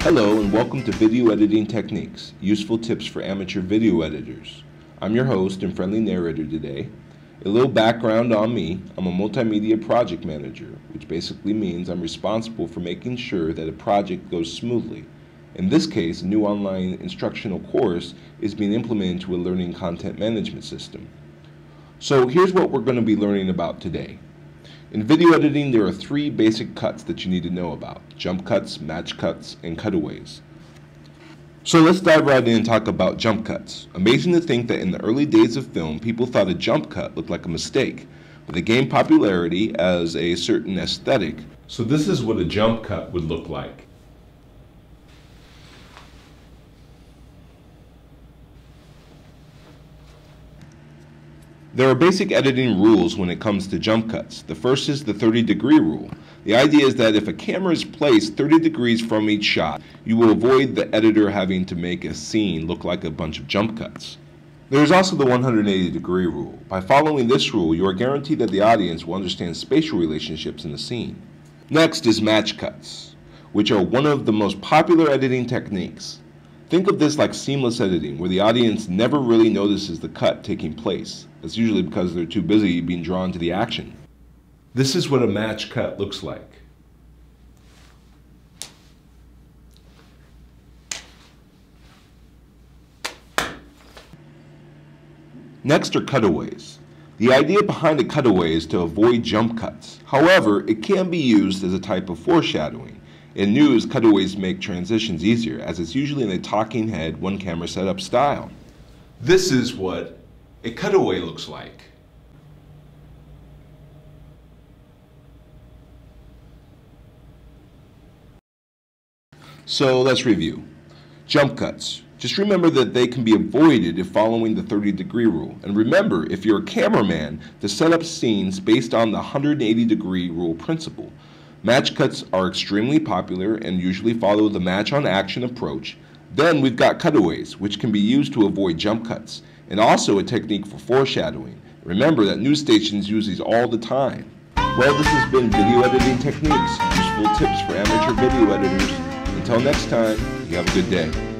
Hello and welcome to Video Editing Techniques, useful tips for amateur video editors. I'm your host and friendly narrator today. A little background on me: I'm a multimedia project manager, which basically means I'm responsible for making sure that a project goes smoothly. In this case, a new online instructional course is being implemented into a learning content management system. So here's what we're going to be learning about today. In video editing, there are three basic cuts that you need to know about: jump cuts, match cuts, and cutaways. So let's dive right in and talk about jump cuts. Amazing to think that in the early days of film, people thought a jump cut looked like a mistake, but they gained popularity as a certain aesthetic. So this is what a jump cut would look like. There are basic editing rules when it comes to jump cuts. The first is the 30-degree rule. The idea is that if a camera is placed 30 degrees from each shot, you will avoid the editor having to make a scene look like a bunch of jump cuts. There is also the 180-degree rule. By following this rule, you are guaranteed that the audience will understand spatial relationships in the scene. Next is match cuts, which are one of the most popular editing techniques. Think of this like seamless editing, where the audience never really notices the cut taking place. That's usually because they're too busy being drawn to the action. This is what a match cut looks like. Next are cutaways. The idea behind a cutaway is to avoid jump cuts. However, it can be used as a type of foreshadowing. In news, cutaways make transitions easier, as it's usually in a talking head, one camera setup style. This is what a cutaway looks like. So let's review. Jump cuts. Just remember that they can be avoided if following the 30-degree rule. And remember, if you're a cameraman, to set up scenes based on the 180-degree rule principle. Match cuts are extremely popular and usually follow the match on action approach. Then we've got cutaways, which can be used to avoid jump cuts, and also a technique for foreshadowing. Remember that news stations use these all the time. Well, this has been Video Editing Techniques, useful tips for amateur video editors. Until next time, you have a good day.